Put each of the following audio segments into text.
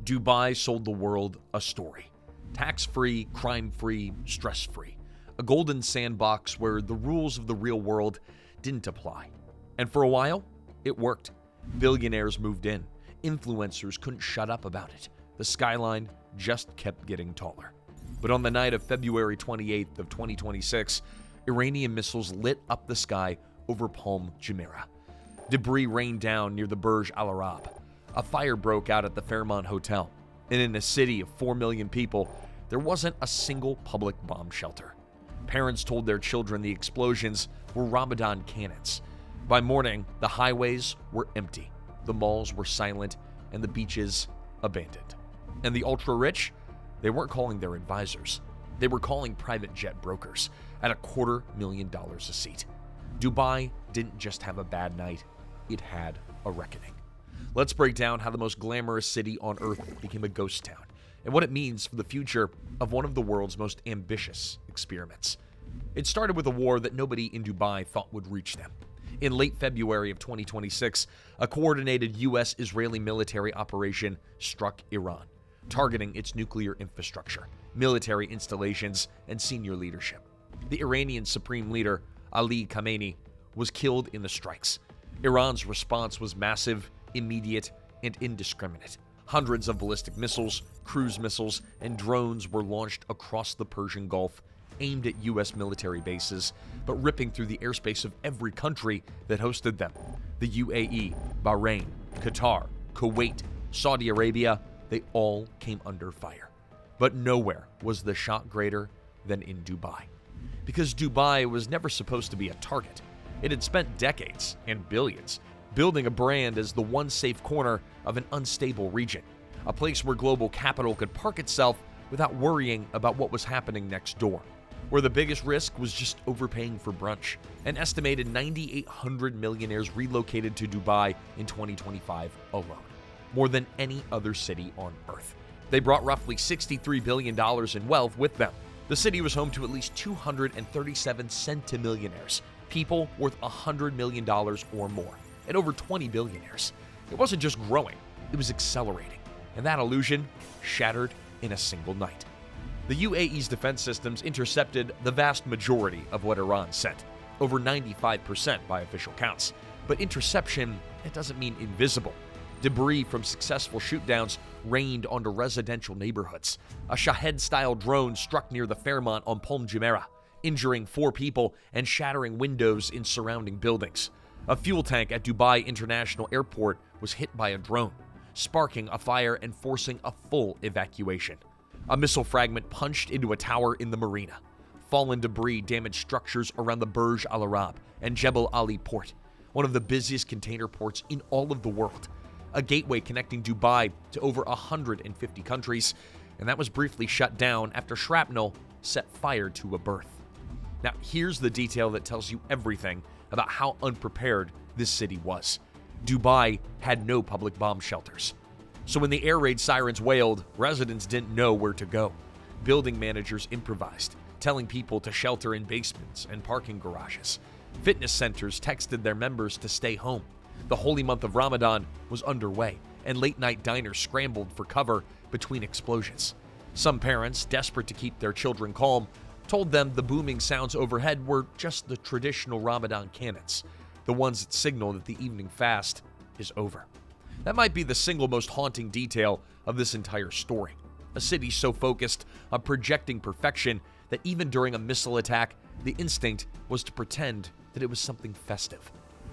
Dubai sold the world a story. Tax-free, crime-free, stress-free. A golden sandbox where the rules of the real world didn't apply. And for a while, it worked. Billionaires moved in. Influencers couldn't shut up about it. The skyline just kept getting taller. But on the night of February 28th of 2026, Iranian missiles lit up the sky over Palm Jumeirah. Debris rained down near the Burj Al Arab. A fire broke out at the Fairmont Hotel. And in a city of 4 million people, there wasn't a single public bomb shelter. Parents told their children the explosions were Ramadan cannons. By morning, the highways were empty, the malls were silent, and the beaches abandoned. And the ultra-rich, they weren't calling their advisors. They were calling private jet brokers at $250,000 a seat. Dubai didn't just have a bad night, it had a reckoning. Let's break down how the most glamorous city on earth became a ghost town, and what it means for the future of one of the world's most ambitious experiments. It started with a war that nobody in Dubai thought would reach them. In late February of 2026, a coordinated US-Israeli military operation struck Iran, targeting its nuclear infrastructure, military installations, and senior leadership. The Iranian supreme leader, Ali Khamenei, was killed in the strikes. Iran's response was massive, immediate, and indiscriminate. Hundreds of ballistic missiles, cruise missiles, and drones were launched across the Persian Gulf, aimed at U.S. military bases, but ripping through the airspace of every country that hosted them. The UAE, Bahrain, Qatar, Kuwait, Saudi Arabia, they all came under fire. But nowhere was the shock greater than in Dubai. Because Dubai was never supposed to be a target. It had spent decades and billions building a brand as the one safe corner of an unstable region, a place where global capital could park itself without worrying about what was happening next door, where the biggest risk was just overpaying for brunch. An estimated 9,800 millionaires relocated to Dubai in 2025 alone, more than any other city on earth. They brought roughly $63 billion in wealth with them. The city was home to at least 237 centimillionaires, people worth $100 million or more, and over 20 billionaires. It wasn't just growing, it was accelerating. And that illusion shattered in a single night. The UAE's defense systems intercepted the vast majority of what Iran sent, over 95% by official counts. But interception, it doesn't mean invisible. Debris from successful shootdowns rained onto residential neighborhoods. A Shahed-style drone struck near the Fairmont on Palm Jumeirah, injuring 4 people and shattering windows in surrounding buildings. A fuel tank at Dubai International Airport was hit by a drone, sparking a fire and forcing a full evacuation. A missile fragment punched into a tower in the marina. Fallen debris damaged structures around the Burj Al Arab and Jebel Ali port, one of the busiest container ports in all of the world, a gateway connecting Dubai to over 150 countries, and that was briefly shut down after shrapnel set fire to a berth. Now, here's the detail that tells you everything about how unprepared this city was. Dubai had no public bomb shelters. So when the air raid sirens wailed, residents didn't know where to go. Building managers improvised, telling people to shelter in basements and parking garages. Fitness centers texted their members to stay home. The holy month of Ramadan was underway, and late-night diners scrambled for cover between explosions. Some parents, desperate to keep their children calm, told them the booming sounds overhead were just the traditional Ramadan cannons, the ones that signal that the evening fast is over. That might be the single most haunting detail of this entire story. A city so focused on projecting perfection that even during a missile attack, the instinct was to pretend that it was something festive.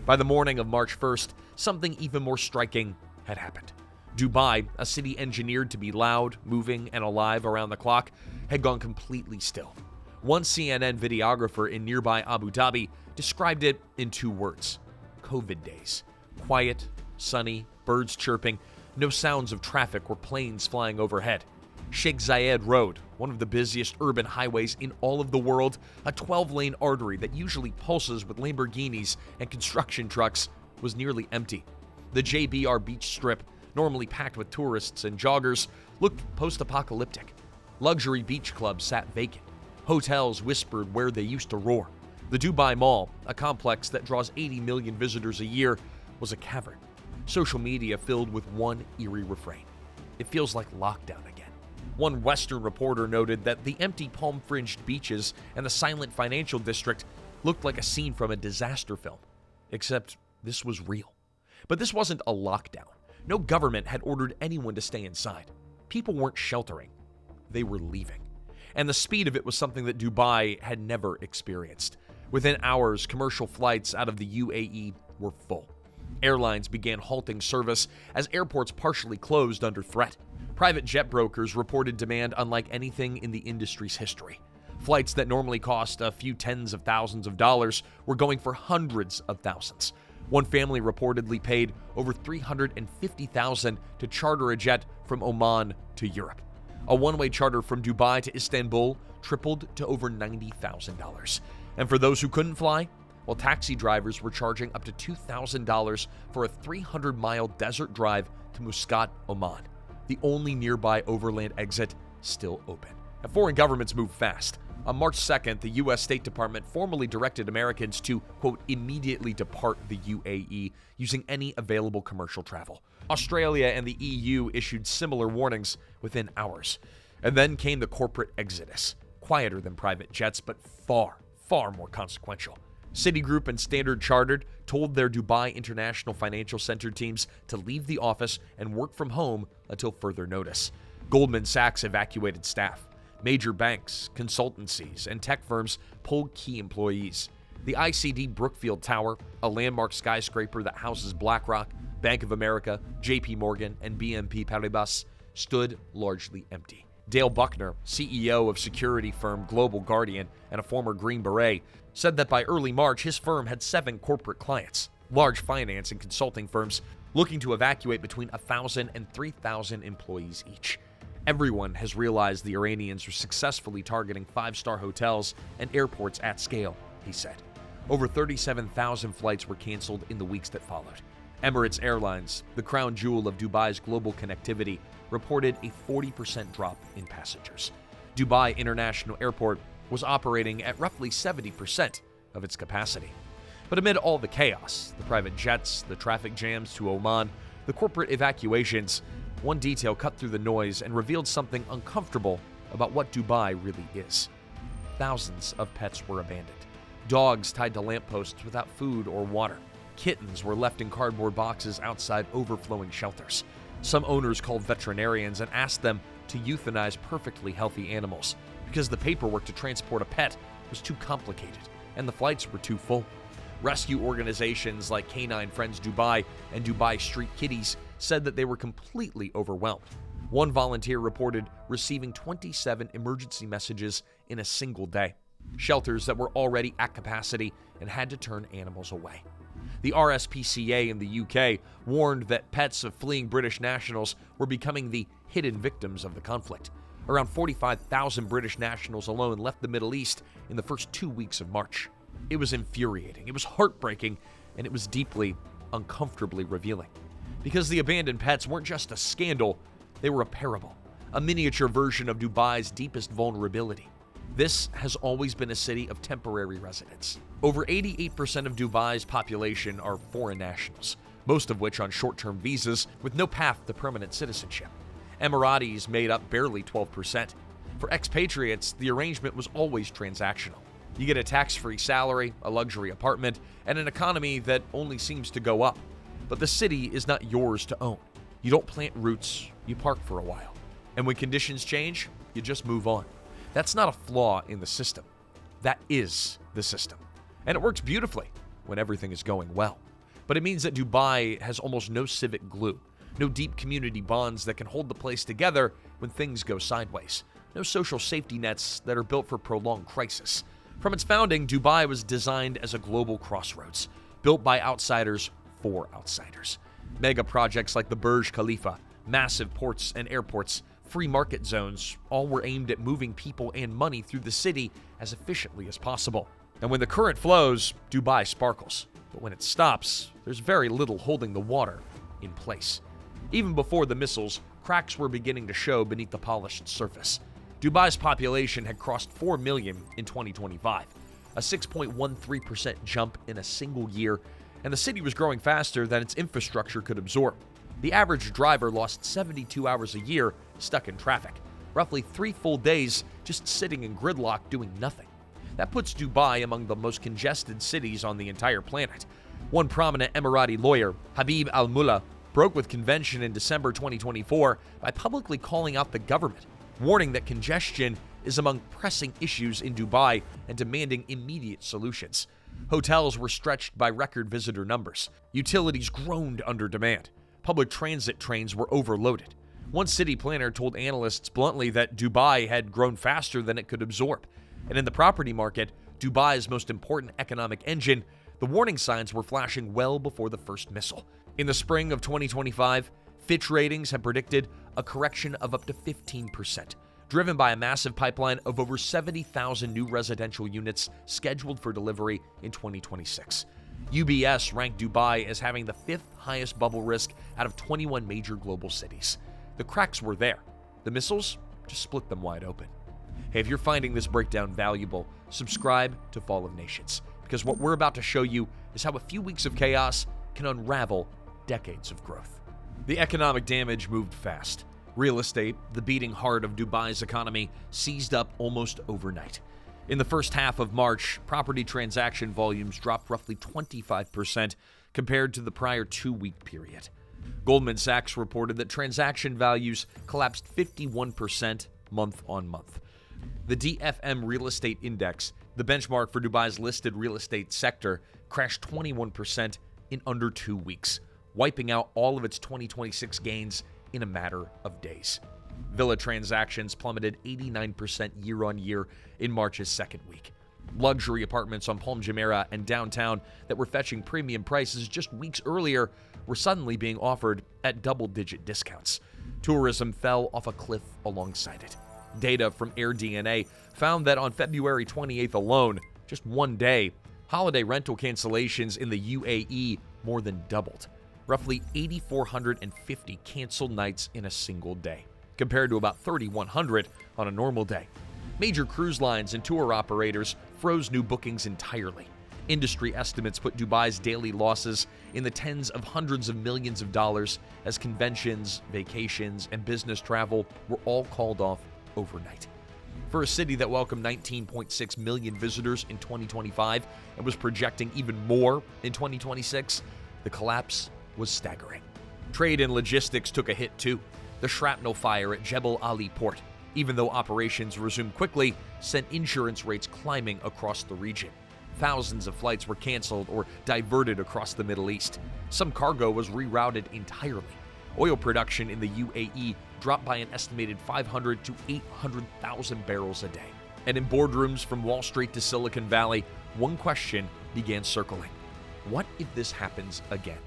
By the morning of March 1st, something even more striking had happened. Dubai, a city engineered to be loud, moving, and alive around the clock, had gone completely still. One CNN videographer in nearby Abu Dhabi described it in 2 words: COVID days. Quiet, sunny, birds chirping, no sounds of traffic or planes flying overhead. Sheikh Zayed Road, one of the busiest urban highways in all of the world, a 12-lane artery that usually pulses with Lamborghinis and construction trucks, was nearly empty. The JBR beach strip, normally packed with tourists and joggers, looked post-apocalyptic. Luxury beach clubs sat vacant. Hotels whispered where they used to roar. The Dubai Mall, a complex that draws 80 million visitors a year, was a cavern. Social media filled with one eerie refrain: it feels like lockdown again. One Western reporter noted that the empty palm-fringed beaches and the silent financial district looked like a scene from a disaster film. Except this was real. But this wasn't a lockdown. No government had ordered anyone to stay inside. People weren't sheltering. They were leaving. And the speed of it was something that Dubai had never experienced. Within hours, commercial flights out of the UAE were full. Airlines began halting service as airports partially closed under threat. Private jet brokers reported demand unlike anything in the industry's history. Flights that normally cost a few tens of thousands of dollars were going for hundreds of thousands. One family reportedly paid over $350,000 to charter a jet from Oman to Europe. A one-way charter from Dubai to Istanbul tripled to over $90,000. And for those who couldn't fly, well, taxi drivers were charging up to $2,000 for a 300-mile desert drive to Muscat, Oman, the only nearby overland exit still open. And foreign governments move fast. On March 2nd, the U.S. State Department formally directed Americans to, quote, immediately depart the UAE using any available commercial travel. Australia and the EU issued similar warnings within hours. And then came the corporate exodus, quieter than private jets, but far, far more consequential. Citigroup and Standard Chartered told their Dubai International Financial Center teams to leave the office and work from home until further notice. Goldman Sachs evacuated staff. Major banks, consultancies, and tech firms pulled key employees. The ICD Brookfield Tower, a landmark skyscraper that houses BlackRock, Bank of America, JP Morgan, and BNP Paribas, stood largely empty. Dale Buckner, CEO of security firm Global Guardian and a former Green Beret, said that by early March his firm had 7 corporate clients, large finance and consulting firms, looking to evacuate between 1,000 and 3,000 employees each. Everyone has realized the Iranians were successfully targeting 5-star hotels and airports at scale, he said. Over 37,000 flights were canceled in the weeks that followed. Emirates Airlines, the crown jewel of Dubai's global connectivity, reported a 40% drop in passengers. Dubai International Airport was operating at roughly 70% of its capacity. But amid all the chaos, the private jets, the traffic jams to Oman, the corporate evacuations, one detail cut through the noise and revealed something uncomfortable about what Dubai really is. Thousands of pets were abandoned. Dogs tied to lampposts without food or water. Kittens were left in cardboard boxes outside overflowing shelters. Some owners called veterinarians and asked them to euthanize perfectly healthy animals because the paperwork to transport a pet was too complicated and the flights were too full. Rescue organizations like Canine Friends Dubai and Dubai Street Kitties said that they were completely overwhelmed. One volunteer reported receiving 27 emergency messages in a single day. Shelters that were already at capacity and had to turn animals away. The RSPCA in the UK warned that pets of fleeing British nationals were becoming the hidden victims of the conflict. Around 45,000 British nationals alone left the Middle East in the first 2 weeks of March. It was infuriating, it was heartbreaking, and it was deeply, uncomfortably revealing. Because the abandoned pets weren't just a scandal, they were a parable, a miniature version of Dubai's deepest vulnerability. This has always been a city of temporary residents. Over 88% of Dubai's population are foreign nationals, most of which on short-term visas with no path to permanent citizenship. Emiratis made up barely 12%. For expatriates, the arrangement was always transactional. You get a tax-free salary, a luxury apartment, and an economy that only seems to go up. But the city is not yours to own. You don't plant roots, you park for a while. And when conditions change, you just move on. That's not a flaw in the system. That is the system. And it works beautifully when everything is going well. But it means that Dubai has almost no civic glue, no deep community bonds that can hold the place together when things go sideways, no social safety nets that are built for prolonged crisis. From its founding, Dubai was designed as a global crossroads, built by outsiders for outsiders. Mega projects like the Burj Khalifa, massive ports and airports, free market zones, all were aimed at moving people and money through the city as efficiently as possible. And when the current flows, Dubai sparkles. But when it stops, there's very little holding the water in place. Even before the missiles, cracks were beginning to show beneath the polished surface. Dubai's population had crossed 4 million in 2025, a 6.13% jump in a single year, and the city was growing faster than its infrastructure could absorb. The average driver lost 72 hours a year stuck in traffic, roughly 3 full days just sitting in gridlock doing nothing. That puts Dubai among the most congested cities on the entire planet. One prominent Emirati lawyer, Habib al-Mullah, broke with convention in December 2024 by publicly calling out the government, warning that congestion is among pressing issues in Dubai and demanding immediate solutions. Hotels were stretched by record visitor numbers. Utilities groaned under demand. Public transit trains were overloaded. One city planner told analysts bluntly that Dubai had grown faster than it could absorb. And in the property market, Dubai's most important economic engine, the warning signs were flashing well before the first missile. In the spring of 2025, Fitch Ratings had predicted a correction of up to 15%, driven by a massive pipeline of over 70,000 new residential units scheduled for delivery in 2026. UBS ranked Dubai as having the 5th highest bubble risk out of 21 major global cities. The cracks were there. The missiles just split them wide open. Hey, if you're finding this breakdown valuable, subscribe to Fall of Nations, because what we're about to show you is how a few weeks of chaos can unravel decades of growth. The economic damage moved fast. Real estate, the beating heart of Dubai's economy, seized up almost overnight. In the first half of March, property transaction volumes dropped roughly 25% compared to the prior 2-week period. Goldman Sachs reported that transaction values collapsed 51% month on month. The DFM Real Estate Index, the benchmark for Dubai's listed real estate sector, crashed 21% in under 2 weeks, wiping out all of its 2026 gains in a matter of days. Villa transactions plummeted 89% year-on-year in March's second week. Luxury apartments on Palm Jumeirah and downtown that were fetching premium prices just weeks earlier were suddenly being offered at double-digit discounts. Tourism fell off a cliff alongside it. Data from AirDNA found that on February 28th alone, just one day, holiday rental cancellations in the UAE more than doubled. Roughly 8,450 canceled nights in a single day, compared to about 3,100 on a normal day. Major cruise lines and tour operators froze new bookings entirely. Industry estimates put Dubai's daily losses in the tens of hundreds of millions of dollars as conventions, vacations, and business travel were all called off overnight. For a city that welcomed 19.6 million visitors in 2025 and was projecting even more in 2026, the collapse was staggering. Trade and logistics took a hit too. The shrapnel fire at Jebel Ali port, even though operations resumed quickly, sent insurance rates climbing across the region. Thousands of flights were canceled or diverted across the Middle East. Some cargo was rerouted entirely. Oil production in the UAE dropped by an estimated 500 to 800,000 barrels a day. And in boardrooms from Wall Street to Silicon Valley, one question began circling. What if this happens again?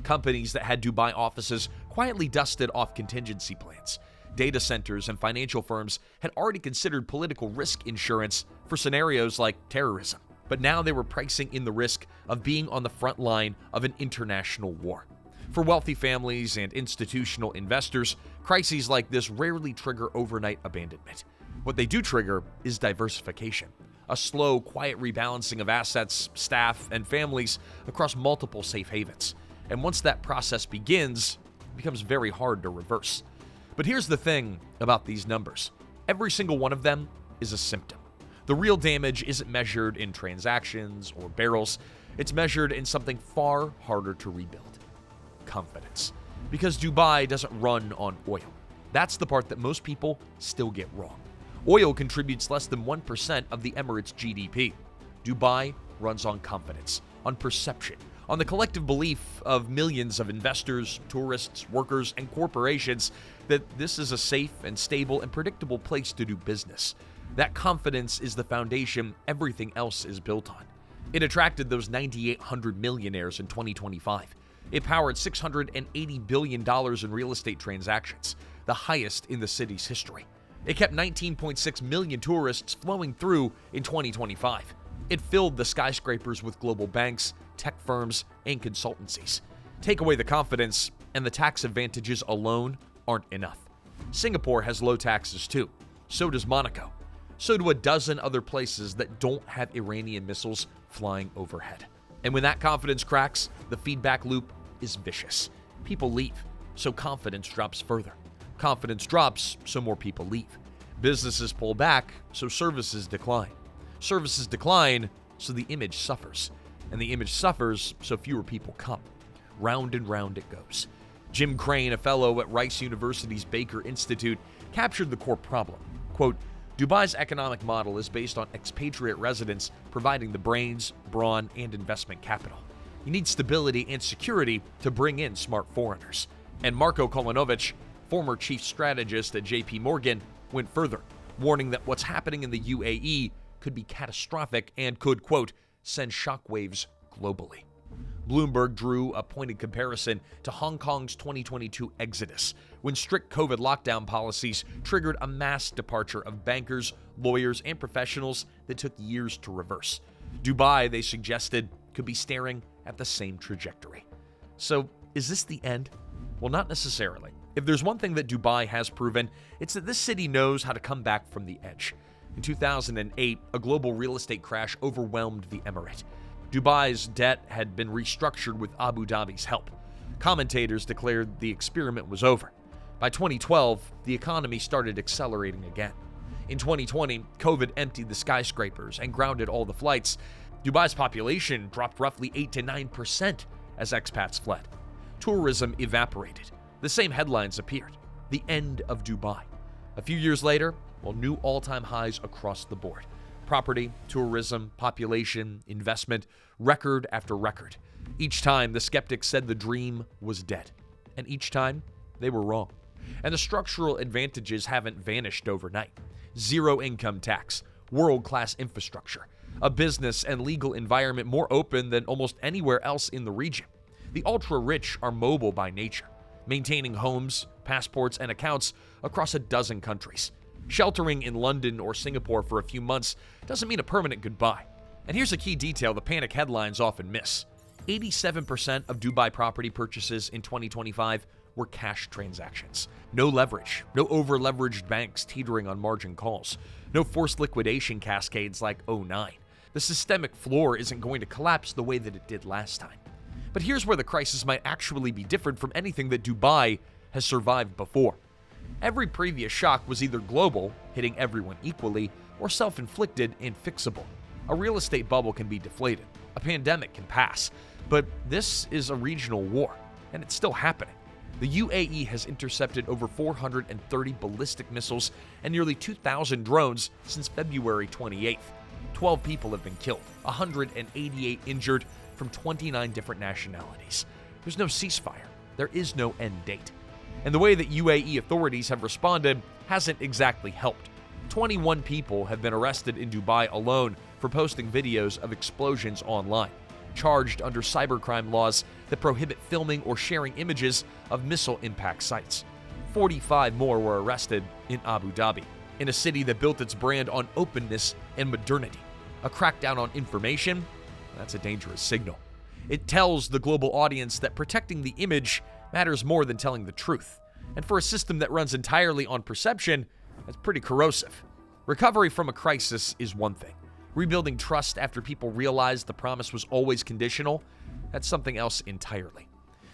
Companies that had Dubai offices quietly dusted off contingency plans. Data centers and financial firms had already considered political risk insurance for scenarios like terrorism. But now they were pricing in the risk of being on the front line of an international war. For wealthy families and institutional investors, crises like this rarely trigger overnight abandonment. What they do trigger is diversification, a slow, quiet rebalancing of assets, staff, and families across multiple safe havens. And once that process begins, it becomes very hard to reverse. But here's the thing about these numbers. Every single one of them is a symptom. The real damage isn't measured in transactions or barrels. It's measured in something far harder to rebuild: confidence. Because Dubai doesn't run on oil. That's the part that most people still get wrong. Oil contributes less than 1% of the Emirates' GDP. Dubai runs on confidence, on perception, on the collective belief of millions of investors, tourists, workers, and corporations that this is a safe and stable and predictable place to do business. That confidence is the foundation everything else is built on. It attracted those 9,800 millionaires in 2025. It powered $680 billion in real estate transactions, the highest in the city's history. It kept 19.6 million tourists flowing through in 2025. It filled the skyscrapers with global banks, tech firms, and consultancies. Take away the confidence, and the tax advantages alone aren't enough. Singapore has low taxes too. So does Monaco. So do a dozen other places that don't have Iranian missiles flying overhead. And when that confidence cracks, the feedback loop is vicious. People leave. so confidence drops further. Confidence drops, so more people leave. Businesses pull back, so services decline. Services decline, so the image suffers. And the image suffers, so fewer people come. Round and round it goes. Jim Crane, a fellow at Rice University's Baker Institute, captured the core problem. Quote, Dubai's economic model is based on expatriate residents providing the brains, brawn, and investment capital. You need stability and security to bring in smart foreigners. And Marko Kolanovic, former chief strategist at JP Morgan, went further, warning that what's happening in the UAE could be catastrophic and could, quote, send shockwaves globally. Bloomberg drew a pointed comparison to Hong Kong's 2022 exodus, when strict COVID lockdown policies triggered a mass departure of bankers, lawyers, and professionals that took years to reverse. Dubai, they suggested, could be staring at the same trajectory. So, is this the end? Well, not necessarily. If there's one thing that Dubai has proven, it's that this city knows how to come back from the edge. In 2008, a global real estate crash overwhelmed the emirate. Dubai's debt had been restructured with Abu Dhabi's help. Commentators declared the experiment was over. By 2012, the economy started accelerating again. In 2020, COVID emptied the skyscrapers and grounded all the flights. Dubai's population dropped roughly 8 to 9% as expats fled. Tourism evaporated. The same headlines appeared. The end of Dubai. A few years later, new all-time highs across the board. Property, tourism, population, investment, record after record. Each time, the skeptics said the dream was dead. And each time, they were wrong. And the structural advantages haven't vanished overnight. Zero income tax, world-class infrastructure, a business and legal environment more open than almost anywhere else in the region. The ultra-rich are mobile by nature, maintaining homes, passports, and accounts across a dozen countries. Sheltering in London or Singapore for a few months doesn't mean a permanent goodbye. And here's a key detail the panic headlines often miss. 87% of Dubai property purchases in 2025 were cash transactions. No leverage, no over-leveraged banks teetering on margin calls, no forced liquidation cascades like '09. The systemic floor isn't going to collapse the way that it did last time. But here's where the crisis might actually be different from anything that Dubai has survived before. Every previous shock was either global, hitting everyone equally, or self-inflicted and fixable. A real estate bubble can be deflated. A pandemic can pass. But this is a regional war, and it's still happening. The UAE has intercepted over 430 ballistic missiles and nearly 2,000 drones since February 28th. 12 people have been killed, 188 injured from 29 different nationalities. There's no ceasefire. There is no end date. And the way that UAE authorities have responded hasn't exactly helped. 21 people have been arrested in Dubai alone for posting videos of explosions online, charged under cybercrime laws that prohibit filming or sharing images of missile impact sites. 45 more were arrested in Abu Dhabi, in a city that built its brand on openness and modernity. A crackdown on information, that's a dangerous signal. It tells the global audience that protecting the image matters more than telling the truth. And for a system that runs entirely on perception, that's pretty corrosive. Recovery from a crisis is one thing. Rebuilding trust after people realize the promise was always conditional, that's something else entirely.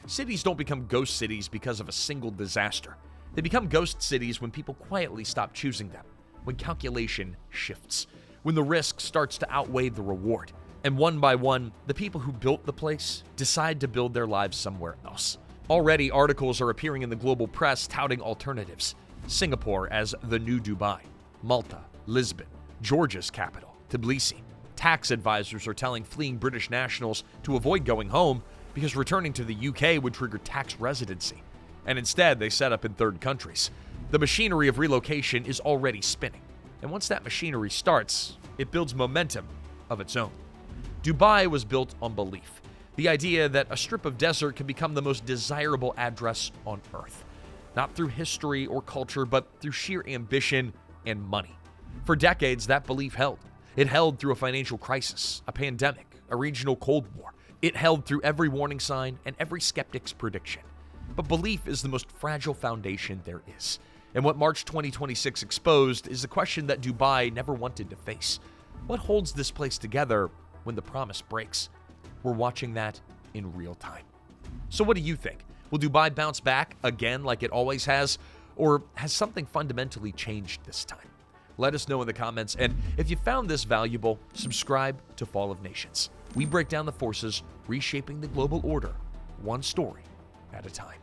Cities don't become ghost cities because of a single disaster. They become ghost cities when people quietly stop choosing them, when calculation shifts, when the risk starts to outweigh the reward. And one by one, the people who built the place decide to build their lives somewhere else. Already, articles are appearing in the global press touting alternatives. Singapore as the new Dubai, Malta, Lisbon, Georgia's capital, Tbilisi. Tax advisors are telling fleeing British nationals to avoid going home because returning to the UK would trigger tax residency. And instead, they set up in third countries. The machinery of relocation is already spinning. And once that machinery starts, it builds momentum of its own. Dubai was built on belief. The idea that a strip of desert can become the most desirable address on Earth. Not through history or culture, but through sheer ambition and money. For decades, that belief held. It held through a financial crisis, a pandemic, a regional Cold War. It held through every warning sign and every skeptic's prediction. But belief is the most fragile foundation there is. And what March 2026 exposed is a question that Dubai never wanted to face. What holds this place together when the promise breaks? We're watching that in real time. So what do you think? Will Dubai bounce back again like it always has? Or has something fundamentally changed this time? Let us know in the comments, and if you found this valuable, subscribe to Fall of Nations. We break down the forces reshaping the global order, one story at a time.